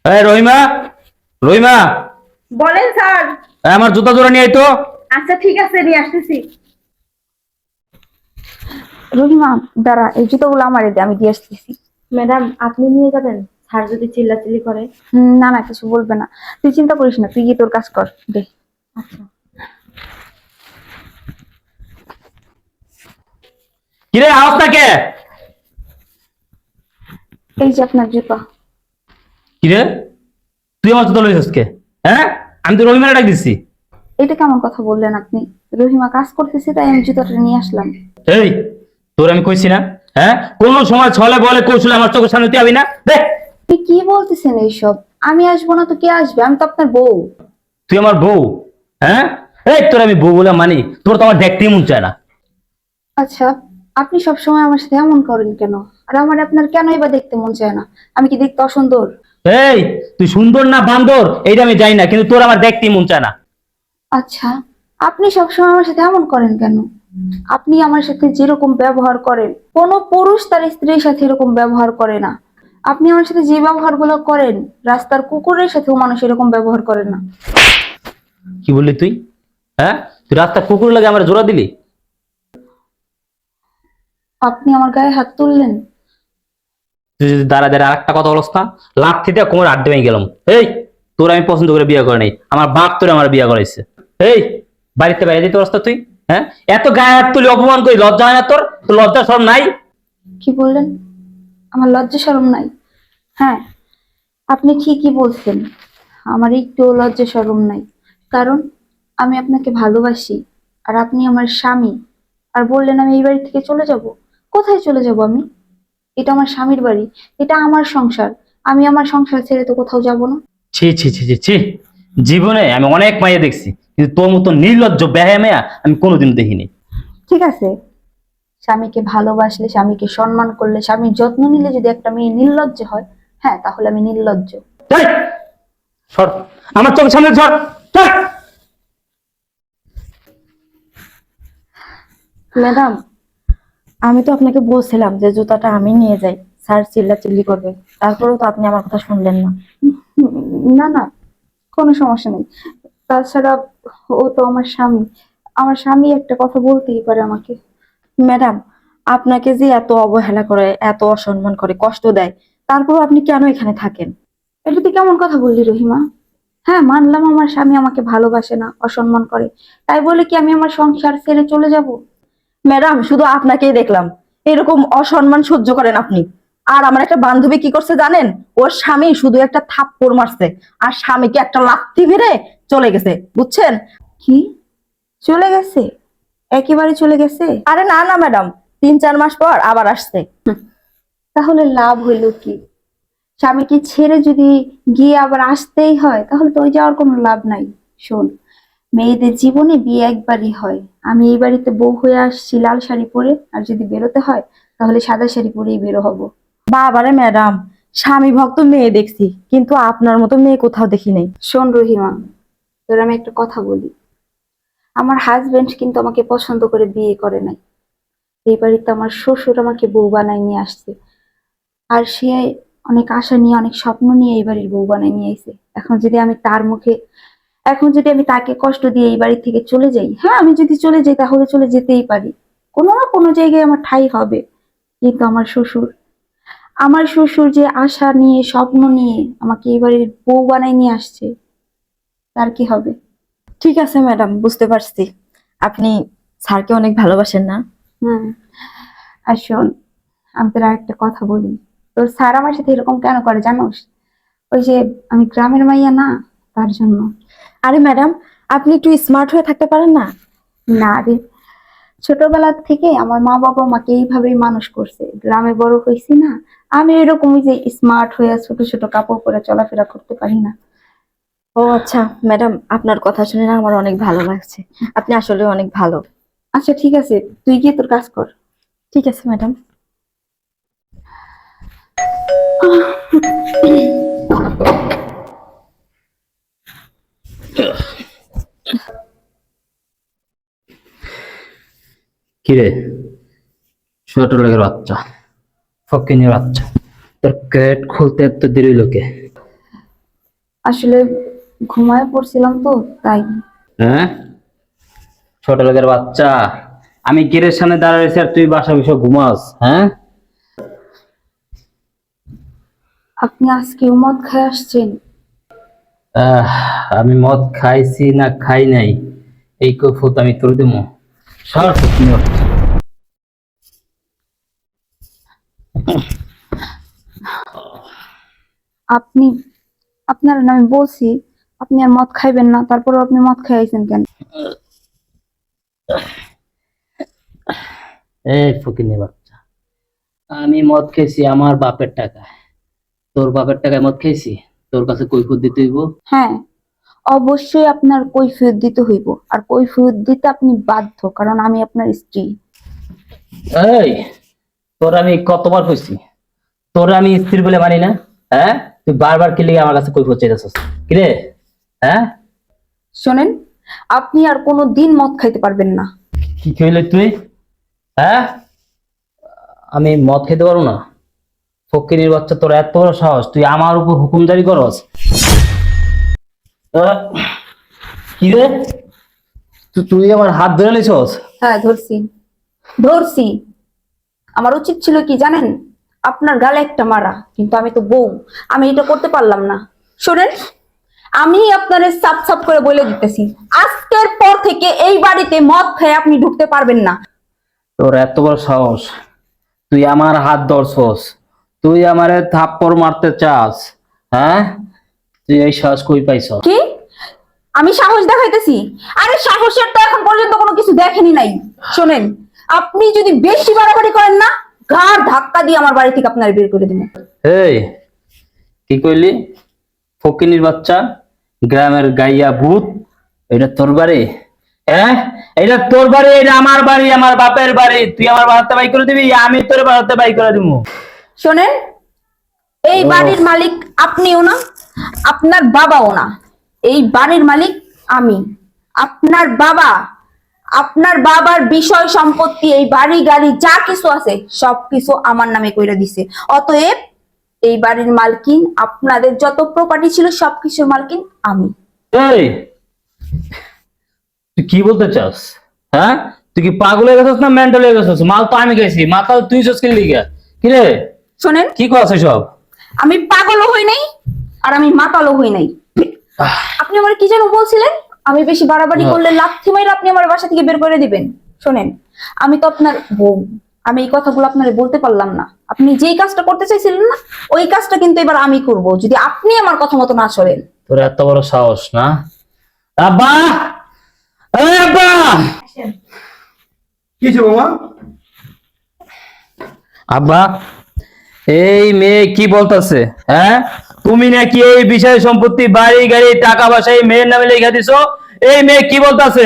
এই রহিমা, রহিমা, বলেন স্যার। আমার জুতা জোড়া নিয়ে আয় তো। আচ্ছা ঠিক আছে, নিয়ে আসতেছি। রহিমা, দাঁড়া, এই জুতোগুলো আমারে দে, আমি দিয়ে আসতেছি। ম্যাডাম আপনি নিয়ে যাবেন, স্যার যদি চিল্লাচিল্লি করে। না না, কিছু বলবে না, তুই চিন্তা করিস না, তুই গিয়ে তোর কাজ কর, দে। আচ্ছা। কিরে আওয়াজটা কে? এই যে আপনার জুতা। কিরে তুই আমার জুতা লইছিস কে? হ্যাঁ, আমি তো রহিমারে ডাক দিচ্ছি। এটা কেমন কথা বললেন আপনি? রহিমা কাজ করতেছে তাই আমি জুতাটা নিয়ে আসলাম। এই তোর আমি কইছি না, হ্যাঁ কোন সময় ছলে বলে কৌশলে আমার চোখের সামনে তুই আবি না। দেখ আপনি কি বলতেছেন এইসব? আমি আসবো না তো কে আসবে? আমি তো আপনার বউ। তুই আমার বউ, হ্যাঁ? এই তোর আমি বউ বলে মানি, তোর তো আমার দেখতেই মন চায় না। আচ্ছা, আপনি সবসময় আমার সাথে এমন করেন কেন? আর আমার আপনার কেনই বা দেখতে মন চায় না? আমি কি দেখতে অসুন্দর? এই তুই সুন্দর না বান্দর এইটা আমি জানি না, কিন্তু তোর আমার দেখতেই মন চায় না। আচ্ছা, আপনি সবসময় আমার সাথে এমন করেন কেন? আপনি আমার সাথে যেরকম ব্যবহার করেন, কোনো পুরুষ তার স্ত্রীর সাথে এরকম ব্যবহার করে না। আপনি আমার সাথে যে ব্যবহারগুলো করেন, রাস্তার কুকুরের সাথেও মানুষ এরকম ব্যবহার করে না। কি বললি তুই? হ্যাঁ, তুই রাস্তা কুকুর লাগে আমার জোড়া দিলি? আপনি আমার গায়ে হাত তুললেন। তুই যদি দাঁড়া দাঁড়া আর একটা কথা বলস না, লাথিতে কোমর আড্ডে ভেঙে গেলাম। এই তোর আমি পছন্দ করে বিয়ে করে নাই, আমার বাপ তোর আমার বিয়ে করাইছে। এই বাড়িতে বাইরে দিতে পারস না তুই? হ্যাঁ, এত গায়ে হাত তুলি অপমান করি, লজ্জা হয় না তোর? তোর লজ্জা সব নাই? কি বললেন? আমার লজ্জা শরম নাই? হ্যাঁ, আপনি ঠিকই বলছেন, আমার একটু লজ্জা শরম নাই। কারণ আমি আপনাকে ভালোবাসি, আর আপনি আমার স্বামী। আর বললেন আমি এই বাড়ি থেকে চলে যাব? কোথায় চলে যাব আমি? এটা আমার স্বামীর বাড়ি, এটা আমার সংসার। আমি আমার সংসার ছেড়ে তো কোথাও যাব না। ছি ছি ছি ছি ছি, জীবনে আমি অনেক মাইয়া দেখছি, কিন্তু তোর মতো নির্লজ্জ বেহায়া মেয়া আমি কোনোদিন দেখিনি। ঠিক আছে, স্বামীকে ভালোবাসলে, স্বামীকে সম্মান করলে, স্বামীর যত্ন নিলে যদি একটা মেয়ে নির্লজ্জ হয়, হ্যাঁ তাহলে আমি নির্লজ্জ। এই, সর আমার চোখের সামনে, সর সর। ম্যাডাম আমি তো আপনাকে বলছিলাম যে জুতাটা আমি নিয়ে যাই, স্যার চিল্লাচিল্লি করবে, তারপরেও তো আপনি আমার কথা শুনলেন না। না না, কোনো সমস্যা নেই। তাছাড়া ও তো আমার স্বামী, আমার স্বামী একটা কথা বলতেই পারে আমাকে। ম্যাডাম আপনাকে যে এত অবহেলা করে, এত অসম্মান করে, কষ্ট দেয়, তারপর আপনি কেন এখানে থাকেন? এটা তুই কেমন কথা বললি রহিমা? হ্যাঁ, মানলাম আমার স্বামী আমাকে ভালোবাসে না, অসম্মান করে, তাই বলে কি আমি আমার সংসার ছেড়ে চলে যাব? ম্যাডাম শুধু আপনাকেই দেখলাম এরকম অসম্মান সহ্য করেন আপনি। আর আমার একটা বান্ধবী কি করছে জানেন? ওর স্বামী শুধু একটা থাপ্পড় মারছে, আর স্বামীকে একটা লাথি মেরে চলে গেছে, বুঝছেন? কি, চলে গেছে? একেবারে চলে গেছে? আরে না না ম্যাডাম, 3-4 মাস পর আবার আসছে। তাহলে লাভ হইলো কি? স্বামীকে ছেড়ে যদি গিয়ে আবার আসতেই হয়, তাহলে তো ওই যাওয়ার কোনো লাভ নাই। শোন, মেয়েদের জীবনে বিয়ে একবারই হয়। আমি এই বাড়িতে বউ হয়ে আসছি লাল শাড়ি পরে, আর যদি বেরোতে হয় তাহলে সাদা শাড়ি পরেই বেরো হব। বাবারে ম্যাডাম, স্বামী ভক্ত মেয়ে দেখছি, কিন্তু আপনার মতো মেয়ে কোথাও দেখি নাই। শোন রহিমা, তোর আমি একটা কথা বলি, আমার হাজবেন্ড কিন্তু আমাকে পছন্দ করে বিয়ে করে নাই। এই বাড়িতে আমার শ্বশুর আমাকে বউ বানায় নিয়ে আসছে, আর সে অনেক আশা নিয়ে, অনেক স্বপ্ন নিয়ে এই বাড়ির বউ বানায় নিয়ে আইছে। এখন যদি আমি তাকে কষ্ট দিয়ে এই বাড়ি থেকে চলে যাই, হ্যাঁ আমি যদি চলে যাই তাহলে চলে যেতেই পারি, কোনো না কোনো জায়গায় আমার ঠাঁই হবে। কিন্তু আমার শ্বশুর যে আশা নিয়ে, স্বপ্ন নিয়ে আমাকে এই বাড়ির বউ বানায় নিয়ে আসছে, তার কি হবে? ঠিক আছে ম্যাডাম, বুঝতে পারছি আপনি স্যারকে অনেক ভালোবাসেন না। হুম। আর শোন, আমি তোর আরেকটা কথা বলি, তোর স্যার আমার সাথে এরকম কেন করে জানোস? ওই যে আমি গ্রামের মাইয়া না, তার জন্য। আরে ম্যাডাম, আপনি একটু স্মার্ট হয়ে থাকতে পারেন না? না রে, ছোটবেলা থেকে আমার মা বাবা আমাকে এইভাবেই মানুষ করছে, গ্রামে বড় হয়েছি না, আমি এরকমই যে স্মার্ট হয়ে ছোট ছোট কাপড় পরে চলাফেরা করতে পারি না। ও আচ্ছা ম্যাডাম, আপনার কথা শুনে না আমার অনেক ভালো লাগছে, আপনি আসলে অনেক ভালো। আচ্ছা ঠিক আছে, তুই গিয়ে তোর কাজ কর। ঠিক আছে ম্যাডাম। কিরে ছোট লোকের বাচ্চা, ফকিনীর বাচ্চা, তোর গেট খুলতে এত দেরি লোকে? আসলে ঘুমায় পড়ছিলাম তো তাই। হ্যাঁ, ছোট লোকের বাচ্চা, আমি গেটের সামনে দাঁড়ায় রয়েছি আর তুই বাসা বসে ঘুমাস? হ্যাঁ, আপনি আজকে মদ খেয়ে আসছেন? আহ, আমি মদ খাইছি না খাই নাই এই কৈফিয়ত আমি তোর দেবো? সর ফকির বাচ্চা। আপনি, আপনার আমি বলছি আপনি আর মদ খাইবেন না, তারপরও আপনি মদ খাইছেন কেন? এই ফকির বাচ্চা, আমি মদ খেয়েছি আমার বাপের টাকায়। তোর বাপের টাকায় মদ খেয়েছি, তোর কাছে কৈফিয়ত দিতে হইব? হ্যাঁ, অবশ্যই আপনার কৈফিয়ত দিতে হইব, আর কৈফিয়ত দিতে আপনি বাধ্য, কারণ আমি আপনার স্ত্রী। এই, তোর আমি কতবার কইছি তোর আমি স্ত্রী বলে মানি না? হ্যাঁ, তুই বারবার কি লিগে আমার কাছে কৈফিয়ত চাইতেছস? কি রে? হ্যাঁ, শোনেন, আপনি আর কোনো দিন মদ খাইতে পারবেন না। কি কইলি তুই? হ্যাঁ, আমি মদ খেতে পারবো না? ফকিনীর বাচ্চা, তোর এত বড় সাহস, তুই আমার উপর হুকুম জারি করস? আহ, কি রে, তুই আমার হাত ধরে নিছস? হ্যাঁ ধরছি, ধরছি। আমার উচিত ছিল কি জানেন, আপনার গালে একটা মারা, কিন্তু আমি তো বউ, আমি এটা করতে পারলাম না। শোনেন, আমি আপনারে সাপ সাপ করে বলে দিতেছি, আজকের পর থেকে এই বাড়িতে মদ খেয়ে আপনি ঢুকতে পারবেন না। তোর এত বড় সাহস, তুই আমার হাত ধরছস, তুই আমারে থাপ্পড় মারতে চাস? হ্যাঁ, তুই এই সাহস কই পাইছ? কি? আমি সাহস দেখাইতেছি? আরে সাহসের তো এখন পর্যন্ত কোনো কিছু দেখেনি নাই। শোনেন, আপনি যদি বেশি বাড়াবাড়ি করেন না, ঘাড় ধাক্কা দিয়ে আমার বাড়ি থেকে আপনার বের করে দিবেন। এই, কি কইলি? ফকিনীর বাচ্চা, গ্রামের গাইয়া ভূত, এটা তোর বাড়ি? হ্যাঁ, এটা তোর বাড়ি, এটা আমার বাড়ি, আমার বাপের বাড়ি। তুই আমার বাড়িতে বাই করে দিবি, আমি তোর বাড়িতে বাই করে দিব। শোনেন, এই বাড়ির মালিক আপনিও না, আপনার বাবাও না। এই বাড়ির মালিক আমি। আপনার বাবা, আপনার বাবার বিষয় সম্পত্তি, এই বাড়ি গাড়ি যা কিছু আছে সবকিছু আমার নামে কইরা দিছে। অতএব এই বাড়ির মালকিন, আপনাদের যত প্রপার্টি ছিল সবকিছুর মালকিন আমি। এই, তুই কি বলতে চাস? হ্যাঁ, তুই কি পাগল হয়ে গেছিস না মেন্টাল হয়ে গেছিস? মাল তো আমি গেছি, মাতাল তুই চস কিনলি লিগা? কি রে, শোনেন, কি করছ সব? আমি পাগলও হই নাই আর আমি মাতালও হই নাই। আপনি আমার কি যেন বলছিলেন, আমি বেশি বাড়াবাড়ি করলে লাথি মাইরা আপনি আমার বাসা থেকে বের করে দিবেন? শোনেন, আমি তো আপনার বউ, আমি এই কথাগুলো আপনারে বলতে পারলাম না। আপনি যেই কাজটা করতে চাইছিলেন না, ওই কাজটা কিন্তু এবার আমি করব, যদি আপনি আমার কথা মতো না চলেন। তোর এত বড় সাহস না? আব্বা, এই আব্বা! কি হয়েছে বৌমা? আব্বা, এই মেয়ে কি বলতেছে? হ্যাঁ, তুমি নাকি এই বিষয় সম্পত্তি বাড়ি গাড়ি টাকা পয়সা এই মেয়ের নামে লেখা দিছো? এই মেয়ে কি বলতেছে?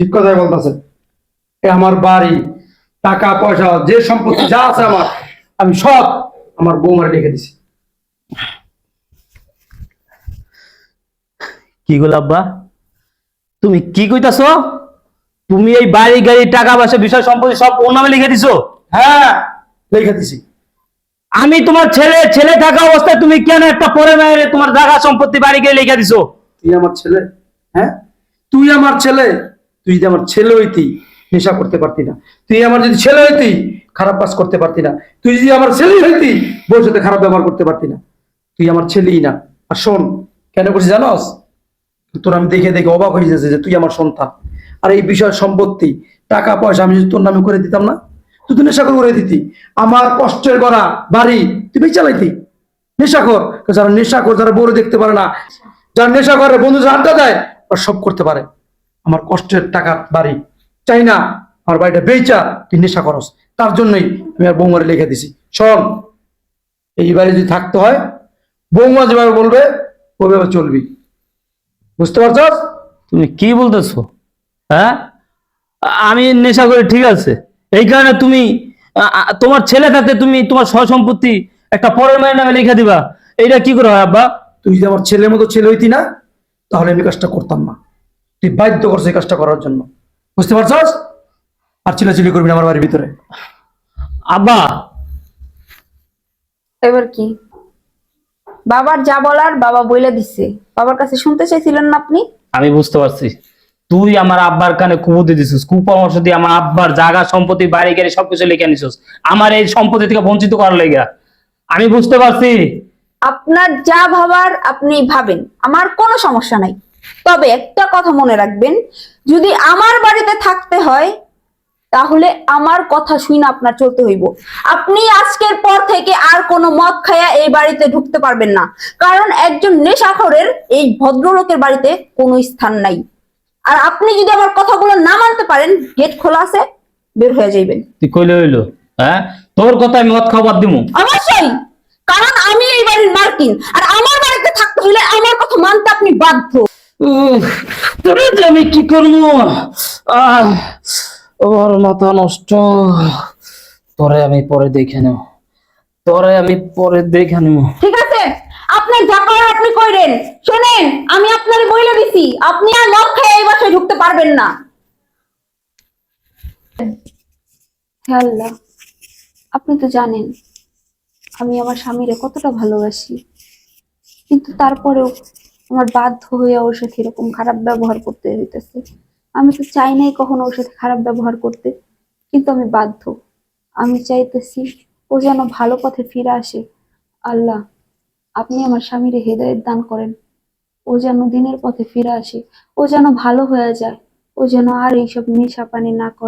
ঠিক কথাই বলতেছে। এ আমার বাড়ি, টাকা পয়সা, যে সম্পত্তি যা আছে আমার, আমি সব আমার বৌমারে লিখে দিছি। কি গো আব্বা, তুমি কি কইতাছো? তুমি এই বাড়ি গাড়ি টাকা পয়সা বিষয় সম্পত্তি সব ওর নামে লিখে দিছো? হ্যাঁ, লিখে দিছি। আমি তোমার ছেলে, ছেলে থাকা অবস্থায় তুমি কেন একটা পরে মেয়ের তোমার জায়গা সম্পত্তি বাড়ি গাড়ি লিখে দিছো? তুই আমার ছেলে? হ্যাঁ, তুই আমার ছেলে? তুই যদি আমার ছেলে হইতি, নেশা করতে পারতি না। তুই আমার যদি ছেলে হইতি, খারাপ কাজ করতে পারতি না। তুই যদি আমার ছেলে হইতি, বউর সাথে খারাপ ব্যবহার করতে পারতি না। তুই আমার ছেলেই না। আর শোন, কেন করছিস জানোস? তোর আমি দেখে দেখে অবাক হয়ে যাচ্ছে যে তুই আমার সন্তান। আর এই বিষয় সম্পত্তি টাকা পয়সা আমি যদি তোর নামে করে দিতাম না, তুই তো নেশাখোর করে দিতি। আমার কষ্টের করা বাড়ি তুই বেশ চালাইতি। নেশাখোর, যারা নেশাখোর, যারা বড় দেখতে পারে না, যারা নেশা করে, বন্ধু যারা আড্ডা দেয়, ওরা সব করতে পারে। আমার কষ্টের টাকা বাড়ি চাই না, আমার বাড়িটা বেচা তুই নেশা করস। তার জন্যই আমি আর বৌমারে লিখে দিছি। শোন, এই বাড়ি যদি থাকতে হয়, বৌমা যেভাবে বলবে ওইভাবে চলবি। বুঝতে পারছস? তুমি কি বলতেছো? হ্যাঁ, আমি নেশা করি ঠিক আছে, এই কারণে তুমি তোমার ছেলে থাকতে তুমি তোমার সহ সম্পত্তি একটা পরের মেয়ের নামে লিখে দিবা? এইটা কি করে হয় আব্বা? তুই যদি আমার ছেলের মতো ছেলে হইতি না, তাহলে আমি কাজটা করতাম না। তুই বাধ্য করছিস এই কাজটা করার জন্য। বুঝতে পারছস? আর চিল্লাচিল্লি করবি না আমার বাড়ির ভিতরে। আব্বা, এবার কি বাবার যা বলার বাবা বইলা দিছে। বাবার কাছে শুনতে চাইছিলেন না আপনি? আমি বুঝতে পারছি, তুই আমার আব্বার কানে কুবুদ্ধি দিছিস, কুপরামর্শ দিয়ে আমার আব্বার জায়গা সম্পত্তি বাড়ি গাড়ি সবকিছু লিখে নিছিস আমার এই সম্পত্তি থেকে বঞ্চিত করার লেগা। আমি বুঝতে পারছি। আপনার যা ভাবার আপনি ভাবেন, আমার কোনো সমস্যা নাই। তবে একটা কথা মনে রাখবেন, যদি আমার বাড়িতে থাকতে হয় তাহলে আমার কথা শুনে আপনার চলতে হইব। আপনি আজকের পর থেকে আর কোনো মদ খায়া এই বাড়িতে ঢুকতে পারবেন না, কারণ একজন নেশাখোরের এই ভদ্রলোকের বাড়িতে কোনো স্থান নাই। আর আপনি যদি আমার কথাগুলো না মানতে পারেন, গেট খোলা আছে, বের হয়ে যাইবেন। তুই কইলে হইলো? হ্যাঁ, তোর কথা আমি মদ খাওয়ার দিমু? অবশ্যই, কারণ আমি এই বাড়ির মালকিন, আর আমার বাড়িতে থাকতে হলে আমার কথা মানতে আপনি বাধ্য। তোরে যে আমি কি করবো? ওর মাথা নষ্ট। তোরে আমি পরে দেখে নেব, তোরে আমি পরে দেখে নেব। ঠিক আছে, আপনি যা করার আপনি কইরেন। শোনেন, আমি আপনারে বইলে দিছি, আপনি আর মদ খেয়ে এই বাসায় ঢুকতে পারবেন না। হে আল্লাহ, আপনি তো জানেন আমি আমার স্বামীরে কতটা ভালোবাসি, কিন্তু তারপরেও আমার বাধ্য হয়ে ওর সাথে এরকম খারাপ ব্যবহার করতে হইতেছে। আমি তো চাই নাই কখনো ওর সাথে খারাপ ব্যবহার করতে, কিন্তু আমি বাধ্য। আমি চাইতেছি ও যেন ভালো পথে ফিরে আসে। আল্লাহ, আপনি আমার স্বামীরে হেদায়েত দান করেন, ও যেন দিনের পথে ফিরে আসে, ও যেন ভালো হয়ে যায়, ও যেন আর এইসব নেশা পানি না করে।